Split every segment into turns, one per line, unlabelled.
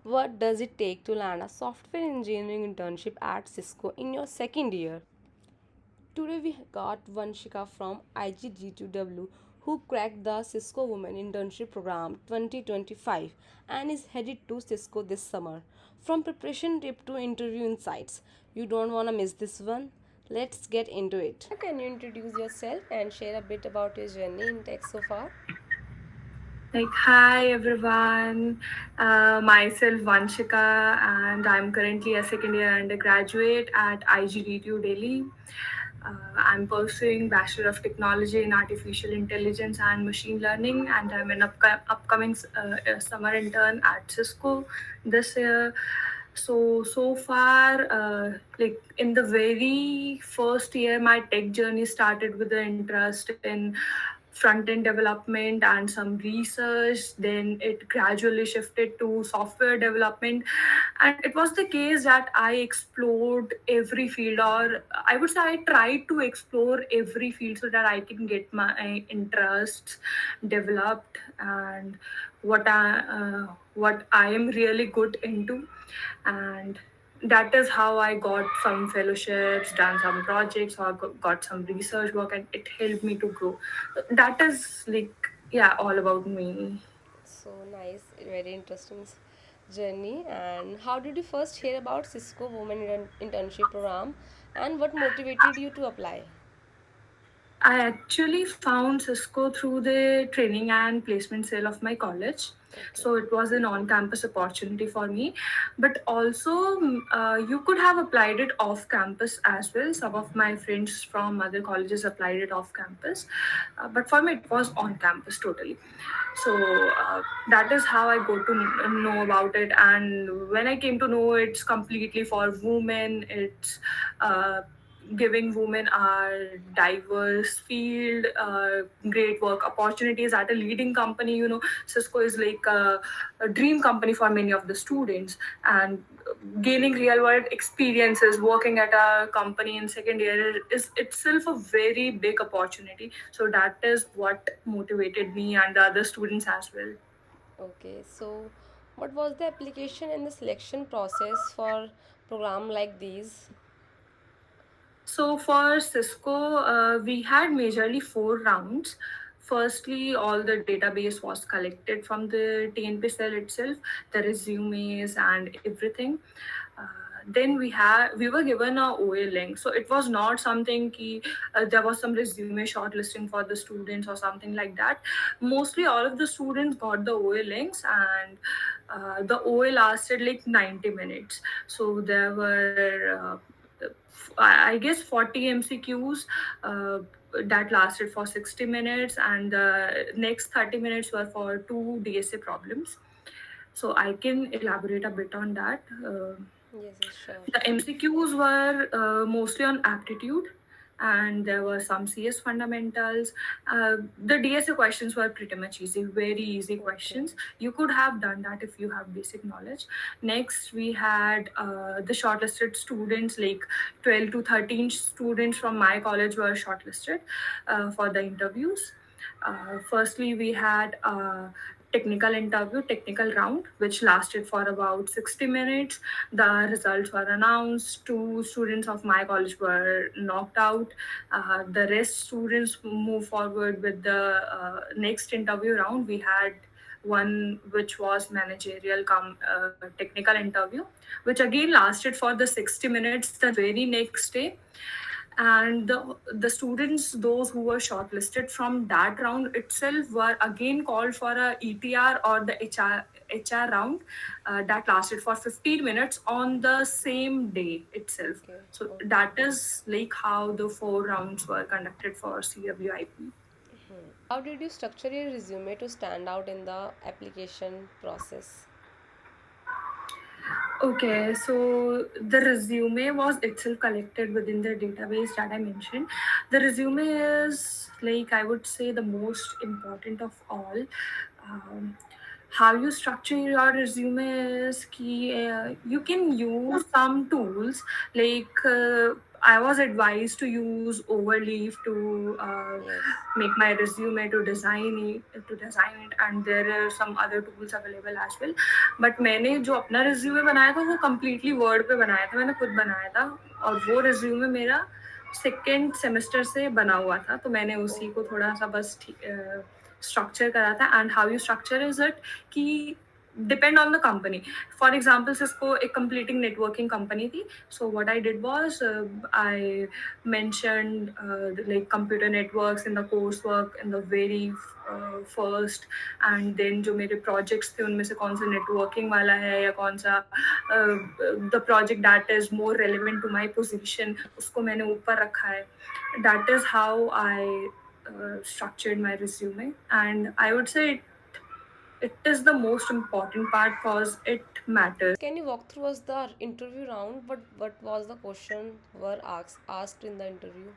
What does it take to land a software engineering internship at Cisco in your second year? Today we got Vanshika from IGG2W who cracked the Cisco Women Internship Program 2025 and is headed to Cisco this summer. From preparation tip to interview insights, you don't want to miss this one. Let's get into it. Can you introduce yourself and share a bit about your journey in tech so far?
Hi everyone, myself Vanshika, and I'm currently a second year undergraduate at IGDTU Delhi. I'm pursuing Bachelor of Technology in Artificial Intelligence and Machine Learning, and I'm an upcoming summer intern at Cisco this year. So far, in the very first year, my tech journey started with the interest in front end development and some research. Then it gradually shifted to software development, and it was the case that I explored every field, or I would say I tried to explore every field so that I can get my interests developed and what I am really good into. And that is how I got some fellowships, done some projects, or got some research work, and it helped me to grow. That is yeah, all about me.
So nice, very interesting journey. And how did you first hear about Cisco Women Internship Program and what motivated you to apply?
I actually found Cisco through the training and placement cell of my college.
Okay.
So it was an on campus opportunity for me. But also, you could have applied it off campus as well. Some of my friends from other colleges applied it off campus. But for me, it was on campus totally. So that is how I go to know about it. And when I came to know it's completely for women, it's uh, giving women a diverse field, great work opportunities at a leading company. Cisco is like a dream company for many of the students, and gaining real world experiences working at a company in second year is itself a very big opportunity. So that is what motivated me and the other students as well.
Okay, so what was the application and the selection process for program like these?
So for Cisco, we had majorly four rounds. Firstly, all the database was collected from the TNP cell itself, the resumes and everything. Then we were given a OA link, so it was not something there was some resume shortlisting for the students or something like that. Mostly, all of the students got the OA links, and the OA lasted like 90 minutes. So there were I guess 40 MCQs that lasted for 60 minutes, and the next 30 minutes were for two DSA problems. So I can elaborate a bit on that.
Yes, yes, sure.
The MCQs were mostly on aptitude, and there were some CS fundamentals. The DSA questions were pretty much easy, very easy
Okay.
questions. You could have done that if you have basic knowledge. Next, we had the shortlisted students, like 12 to 13 students from my college were shortlisted for the interviews. Firstly, we had technical round, which lasted for about 60 minutes. The results were announced. Two students of my college were knocked out. The rest students move forward with the next interview round. We had one which was managerial technical interview, which again lasted for the 60 minutes the very next day. And the students, those who were shortlisted from that round itself, were again called for a ETR, or the HR round, that lasted for 15 minutes on the same day itself.
Okay.
So
Okay.
that is like how the four rounds were conducted for CWIP.
How did you structure your resume to stand out in the application process?
Okay, so the resume was itself collected within the database that I mentioned. The resume is, like, I would say, the most important of all. Um, how you structure your resume is key. You can use some tools like I was advised to use Overleaf to
Yes.
make my resume, to design it, and there are some other tools available as well. But मैंने जो अपना resume बनाया था वो completely Word पे बनाया था, मैंने खुद बनाया था, और वो resume मेरा सेकेंड सेमेस्टर से बना हुआ था, तो मैंने उसी को
Okay.
थोड़ा सा बस स्ट्रक्चर करा था. And how you structure is it कि depend on the company. For example, Cisco a completing networking company थी. So what I did was I mentioned like computer networks in the coursework in the very first, and then जो मेरे projects थे उनमें से कौन सा networking वाला है या कौन सा the project that is more relevant to my position उसको मैंने ऊपर रखा है. That is how I structured my resume, and I would say it is the most important part because it matters.
Can you walk through us the interview round? What was the question were asked in the interview?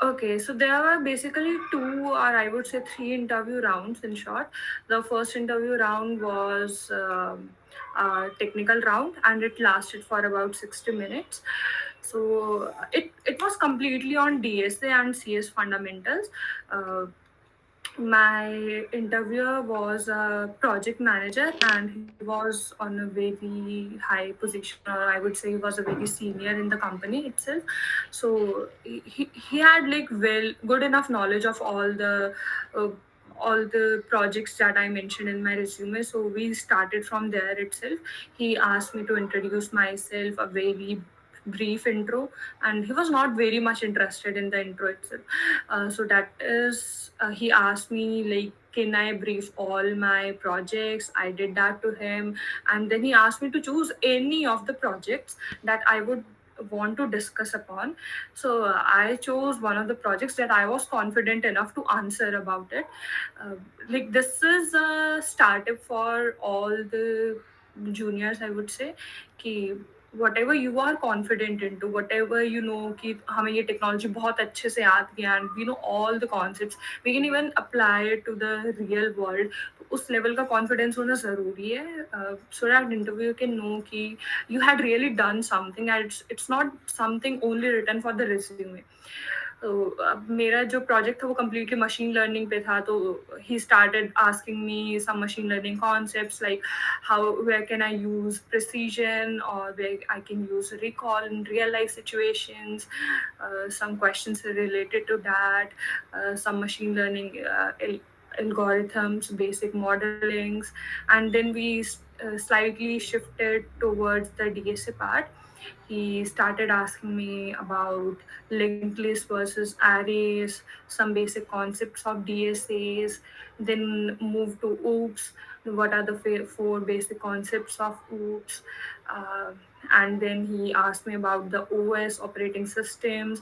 Okay, so there were basically two, or I would say three interview rounds in short. The first interview round was a technical round, and it lasted for about 60 minutes. So it was completely on DSA and CS fundamentals. Uh, my interviewer was a project manager, and he was on a very high position, or I would say he was a very senior in the company itself. So he had like well good enough knowledge of uh, all the projects that I mentioned in my resume. So we started from there itself. He asked me to introduce myself, a very brief intro, and he was not very much interested in the intro itself. So that is, he asked me like, can I brief all my projects? I did that to him, and then he asked me to choose any of the projects that I would want to discuss upon. So I chose one of the projects that I was confident enough to answer about it. uh, like this is a startup for all the juniors, I would say, कि whatever you are confident into, whatever you know कि हमें ये technology बहुत अच्छे से आती है, and we know all the concepts, we can even apply it to the real world. तो उस level का confidence होना ज़रूरी है, so that interview can know कि you had really done something, and it's not something only written for the resume. तो अब मेरा जो प्रोजेक्ट था वो कम्प्लीटली मशीन लर्निंग पे था, तो he started asking me some machine learning concepts like how where can I use precision, और where I can use recall in real life situations, some questions related to that, some machine learning algorithms, basic modelings, and then we slightly shifted towards the DSA part. He started asking me about linked list versus arrays, some basic concepts of DSAs, then moved to OOPS. What are the four basic concepts of OOPS? Uh, and then he asked me about the OS operating systems.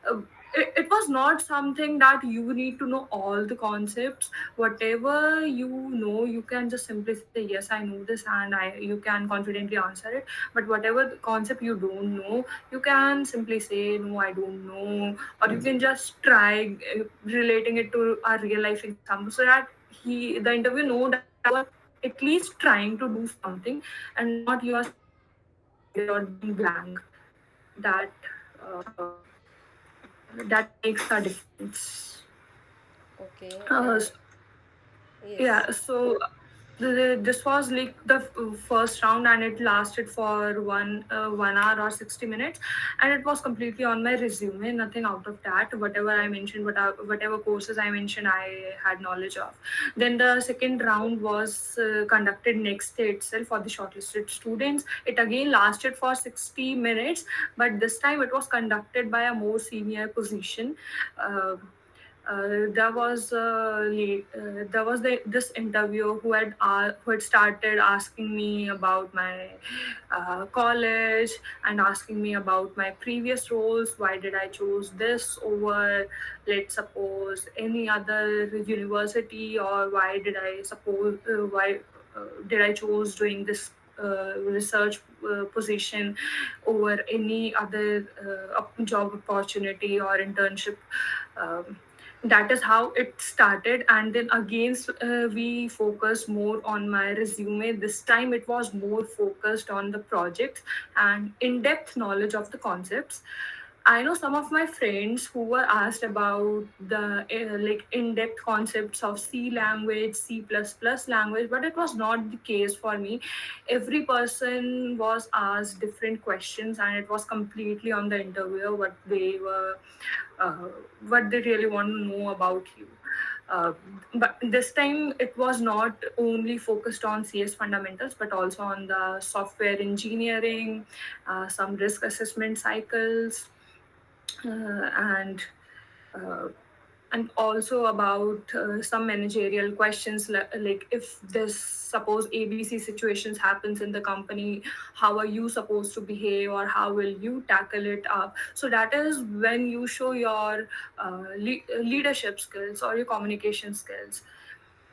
Uh, it was not something that you need to know all the concepts. Whatever you know, you can just simply say, yes, I know this, and you can confidently answer it. But whatever the concept you don't know, you can simply say, no, I don't know, or you can just try relating it to a real life example, so that the interview know that you are at least trying to do something, and not you are simply being guided or being blank. That uh, that makes a difference.
Okay,
Uh,
and yes.
yeah, so this was like the first round, and it lasted for 1 hour or 60 minutes, and it was completely on my resume, nothing out of that. Whatever I mentioned, whatever courses I mentioned, I had knowledge of. Then the second round was conducted next day itself for the shortlisted students. It again lasted for 60 minutes, but this time it was conducted by a more senior position. Uh, there was this interviewer who had started asking me about my college, and asking me about my previous roles. Why did I choose this over, let's suppose, any other university, or why did I choose doing this research position over any other job opportunity or internship. Um, That is how it started, and then again we focused more on my resume. This time it was more focused on the projects and in-depth knowledge of the concepts. I know some of my friends who were asked about the like in-depth concepts of C language, C++ language, but it was not the case for me. Every person was asked different questions, and it was completely on the interviewer uh, what they really want to know about you. Uh, but this time it was not only focused on CS fundamentals, but also on the software engineering, some risk assessment cycles, and uh, also about some managerial questions like if this suppose ABC situations happens in the company, how are you supposed to behave or how will you tackle it up. So that is when you show your leadership skills or your communication skills.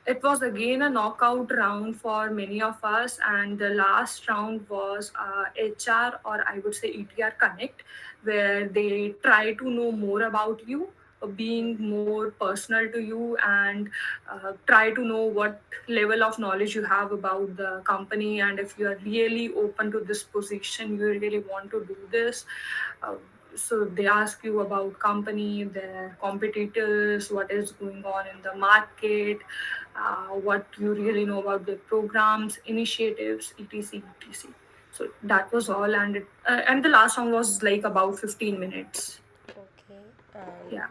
It was again a knockout round for many of us, and the last round was HR, or I would say ETR Connect, where they try to know more about you, being more personal to you, and try to know what level of knowledge you have about the company, and if you are really open to this position, you really want to do this. Uh, so they ask you about company, their competitors, what is going on in the market, what you really know about the programs, initiatives, etc, etc. So that was all, and the last song was like about 15 minutes.
Okay,
Yeah.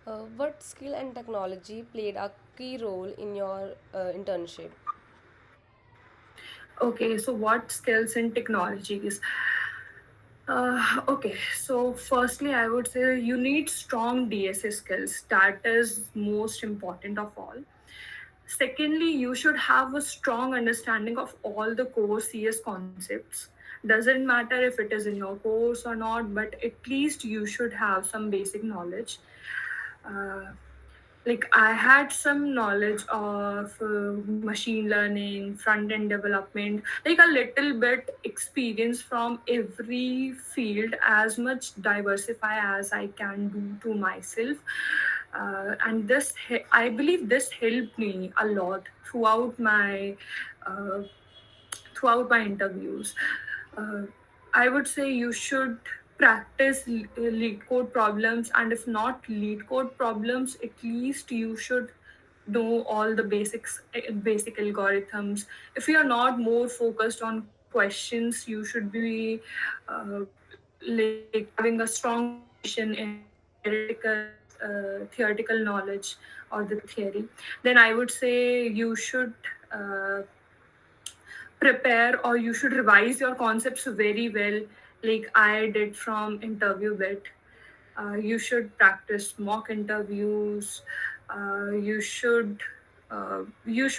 and what skill and technology played a key role in your internship?
Okay, so what skills and technologies? Okay, so firstly, I would say you need strong DSA skills. That is most important of all. Secondly, you should have a strong understanding of all the core CS concepts. Doesn't matter if it is in your course or not, but at least you should have some basic knowledge. Uh, like I had some knowledge of machine learning, front end development, like a little bit experience from every field, as much diversify as I can do to myself. And I believe this helped me a lot uh, throughout my interviews. Uh, I would say you should practice lead code problems, and if not lead code problems, at least you should know all the basic algorithms. If you are not more focused on questions, you should be uh, like having a strong foundation in theoretical knowledge or the theory. Then I would say you should uh, prepare, or you should revise your concepts very well, like I did from interview bit. You should practice mock interviews. You should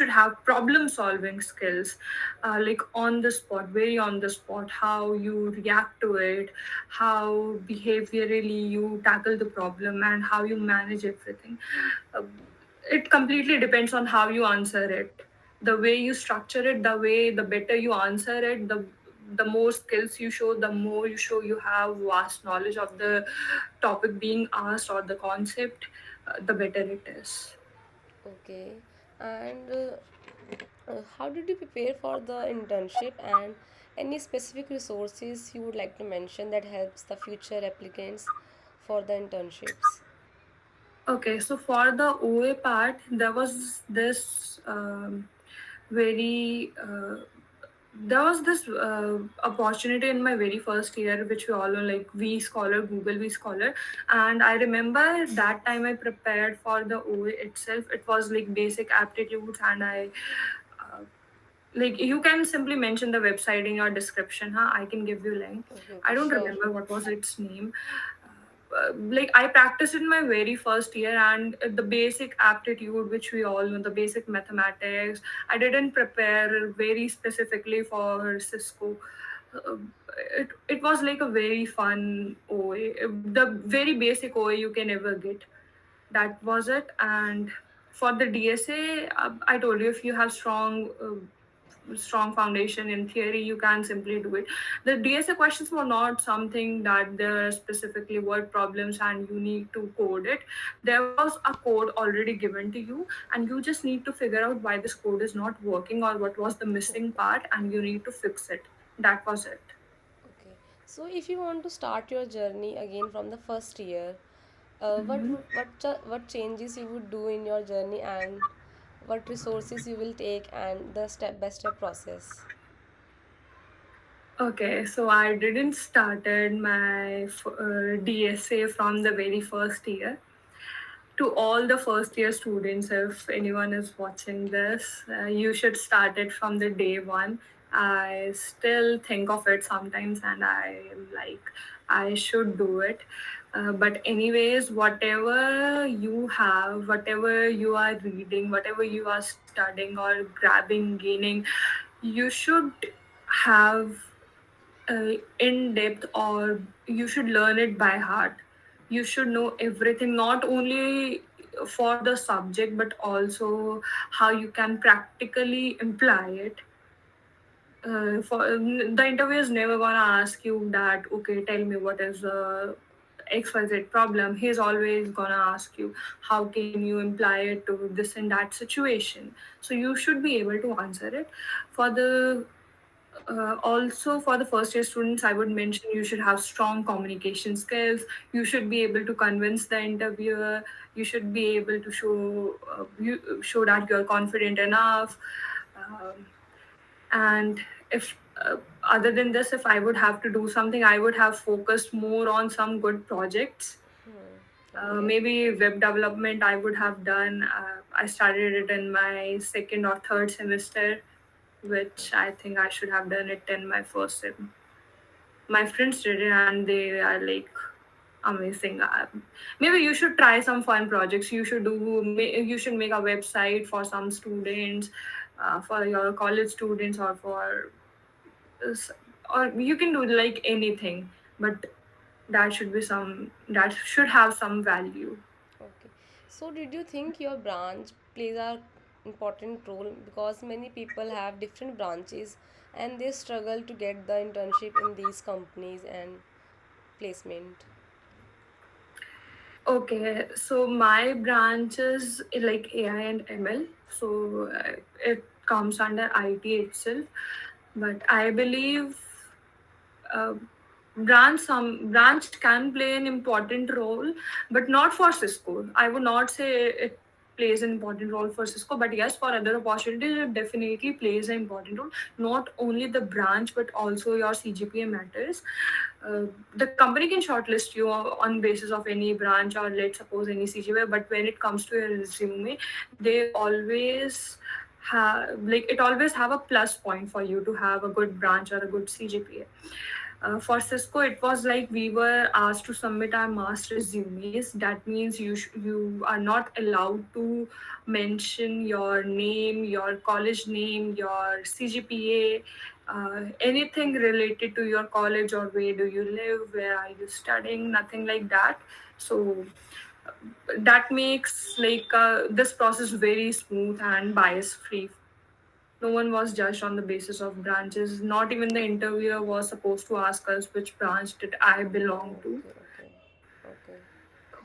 have problem solving skills, like on the spot, very on the spot, how you react to it, how behaviorally you tackle the problem, and how you manage everything. Uh, it completely depends on how you answer it. The way you structure it, the better you answer it, the more skills you show, the more you show you have vast knowledge of the topic being asked or the concept, the better it is.
Okay, and how did you prepare for the internship, and any specific resources you would like to mention that helps the future applicants for the internships?
Okay, so for the OA part, there was this very there was this opportunity in my very first year, which we all know, like V Scholar, Google V Scholar. And I remember that time I prepared for the OA itself. It was like basic aptitudes, and uh, like you can simply mention the website in your description, huh? I can give you link.
Okay,
I
okay,
don't
sure.
remember what was its name. Like I practiced in my very first year, and the basic aptitude, which we all know, the basic mathematics, I didn't prepare very specifically for Cisco. uh, it was like a very fun OA, the very basic OA you can ever get. That was it. And for the DSA, I told you, if you have strong strong foundation in theory, you can simply do it. The DSA questions were not something that there are specifically word problems and you need to code it. There was a code already given to you, and you just need to figure out why this code is not working or what was the missing
Okay.
part, and you need to fix it. That was it.
Okay. So if you want to start your journey again from the first year, what changes you would do in your journey, and what resources you will take, and the step by step process?
Okay, so I didn't started my DSA from the very first year. To all the first year students, if anyone is watching this, you should start it from the day one. I still think of it sometimes and I am like, I should do it. But anyways, whatever you have, whatever you are reading, whatever you are studying or grabbing, gaining, you should have in depth, or you should learn it by heart. You should know everything, not only for the subject but also how you can practically imply it. The interviewer is never gonna ask you that, okay, tell me what is the XYZ problem. He's always gonna ask you, how can you imply it to this and that situation. So you should be able to answer it. For the Also, for the first year students, I would mention you should have strong communication skills. You should be able to convince the interviewer. You should be able to show that you're confident enough. Um, and if other than this, if I would have to do something, I would have focused more on some good projects.
Hmm. Okay.
Maybe web development I would have done. I started it in my second or third semester,
Okay.
which I think I should have done it in my first sem. My friends did it and they are like amazing. Maybe you should try some fun projects. You should make a website for some students, for your college students, or or you can do like anything, but that should have some value.
Okay. So did you think your branch plays a important role, because many people have different branches and they struggle to get the internship in these companies and placement?
Okay, so my branch is like AI and ML, so it comes under IT itself. But I believe uh, branch can play an important role, but not for Cisco. I would not say it plays an important role for Cisco, but yes, for other opportunities, it definitely plays an important role. Not only the branch, but also your CGPA matters. The company can shortlist you on basis of any branch, or let's suppose any CGPA, but when it comes to your resume, they always it always have a plus point for you to have a good branch or a good CGPA. For Cisco, it was like we were asked to submit our mass resumes. That means you are not allowed to mention your name, your college name, your CGPA, anything related to your college or where do you live, where are you studying, nothing like that. So that makes this process very smooth and bias free. No one was judged on the basis of branches. Not even the interviewer was supposed to ask us which branch did I belong to.
Okay, okay, okay.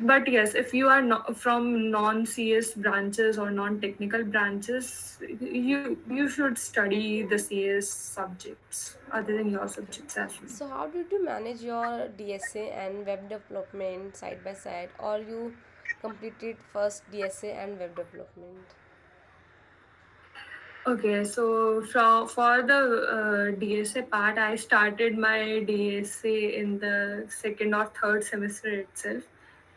But yes, if you are not from non-CS branches or non-technical branches, you should study the CS subjects other than your
Okay.
subjects as well.
So how did you manage your DSA and web development side by side, or you completed first DSA and web development?
Okay, so for the DSA part, I started my DSA in the second or third semester itself.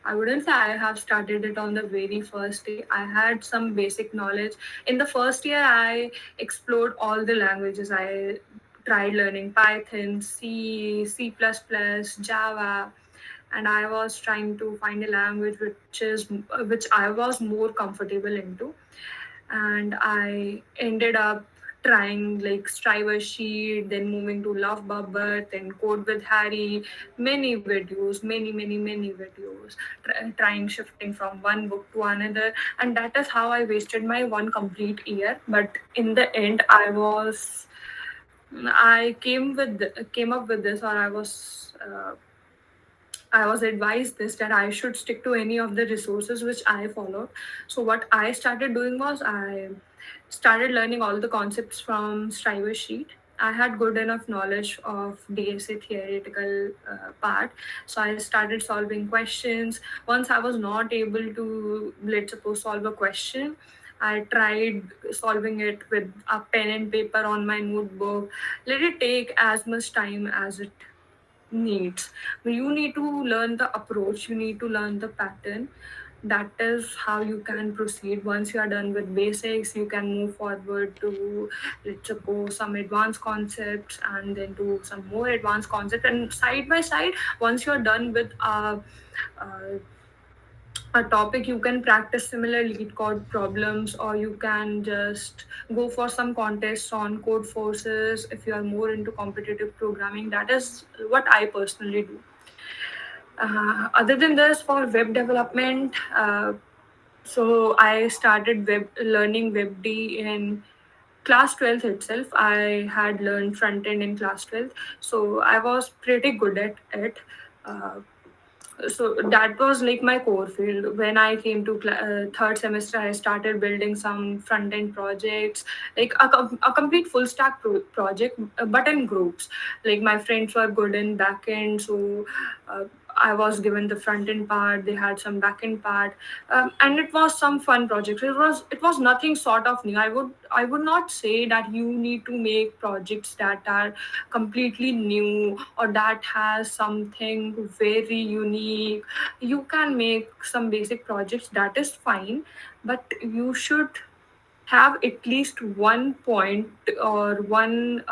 I wouldn't say I have started it on the very first day. I had some basic knowledge. In the first year, I explored all the languages. I tried learning Python, C++, Java, and I was trying to find a language which I was more comfortable into, and I ended up trying like Striver Sheet, then moving to Love Bubble, then Code with Harry, many videos, many videos, trying shifting from one book to another, and that is how I wasted my one complete year. But in the end, I came up with this, or I was advised this that I should stick to any of the resources which I followed. So what I started doing was I started learning all the concepts from Striver Sheet. I had good enough knowledge of DSA theoretical part, so I started solving questions. Once I was not able to, let's suppose, solve a question, I tried solving it with a pen and paper on my notebook. Let it take as much time as it needs. You need to learn the approach, you need to learn the pattern. That is how you can proceed. Once you are done with basics, you can move forward to, let's suppose, some advanced concepts, and then do some more advanced concepts. And side by side, once you're done with a topic, you can practice similar lead code problems, or you can just go for some contests on code forces if you are more into competitive programming. That is what I personally do. Other than this, for web development, so I started web learning WebD in class 12th itself. I had learned front end in class 12th, so I was pretty good at it. Uh, so that was like my core field. When I came to third semester, I started building some front end projects, like a complete full stack project, but in groups. Like my friends were good in back end, so uh, I was given the front end part, they had some back end part, and it was some fun projects. It was nothing sort of new. I would not say that you need to make projects that are completely new or that has something very unique. You can make some basic projects, that is fine, but you should have at least one point or one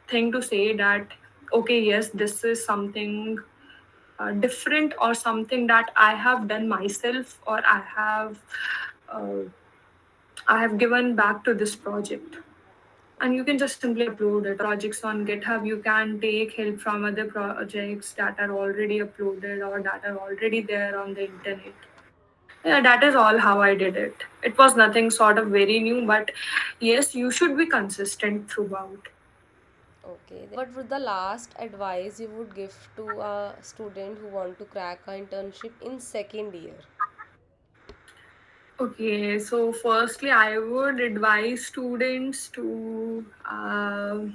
thing to say that, okay, yes, this is something different, or something that I have done myself, or uh, I have given back to this project. And you can just simply upload it. Projects on GitHub, you can take help from other projects that are already uploaded or that are already there on the internet. Yeah, that is all how I did it. It was nothing sort of very new, but yes, you should be consistent throughout.
Okay, then what would the last advice you would give to a student who want to crack an internship in second year?
Okay, so firstly, I would advise students to I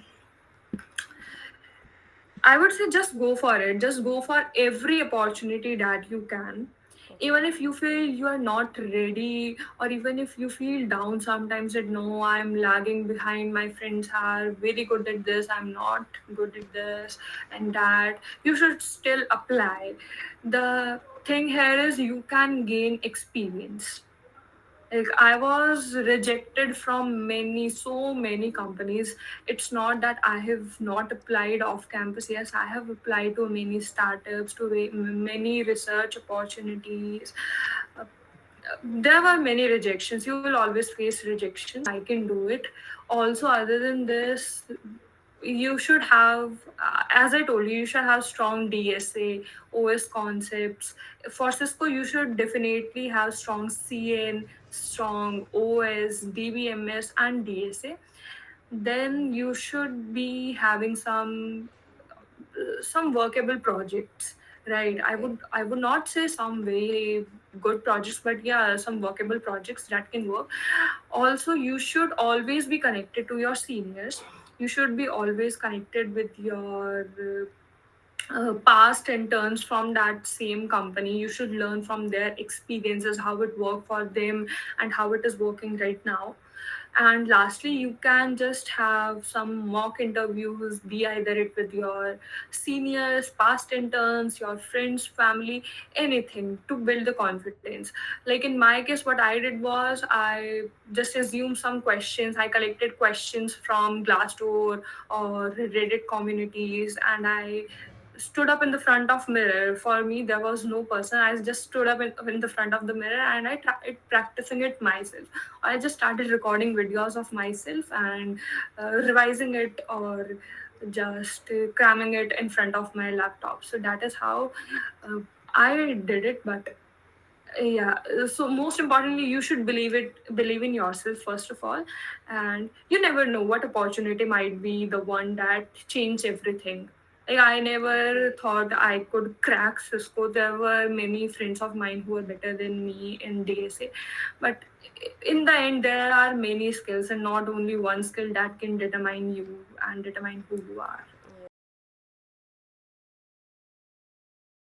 would say just go for it. Just go for every opportunity that you can.
Okay.
Even if you feel you are not ready, or even if you feel down sometimes that no, I'm lagging behind, my friends are very good at this, I'm not good at this and that, you should still apply. The thing here is you can gain experience. Like I was rejected from so many companies. It's not that I have not applied off campus. Yes, I have applied to many startups, to many research opportunities. Uh, there were many rejections. You will always face rejections. I can do it. Also, other than this, you should have, as I told you, you should have strong DSA, OS concepts. For Cisco, you should definitely have strong CN, strong OS, DBMS, and DSA. Then you should be having some workable projects, right? i
Okay.
would i would not say some very good projects, but yeah, some workable projects that can work. Also, you should always be connected to your seniors. You should be always connected with your past interns from that same company. You should learn from their experiences, how it worked for them and how it is working right now. And lastly, you can just have some mock interviews, be either it with your seniors, past interns, your friends, family, anything to build the confidence. Like in my case, what I did was I just assumed some questions. I collected questions from Glassdoor or Reddit communities, and I stood up in the front of mirror. For me, there was no person. I just stood up in the front of the mirror and I tried practicing it myself. I just started recording videos of myself and revising it, or just cramming it in front of my laptop. So that is how uh, I did it. But yeah, so most importantly, you should believe in yourself first of all, and you never know what opportunity might be the one that change everything. Like, I never thought I could crack Cisco. There were many friends of mine who were better than me in DSA, but in the end there are many skills and not only one skill that can determine you and determine who you are.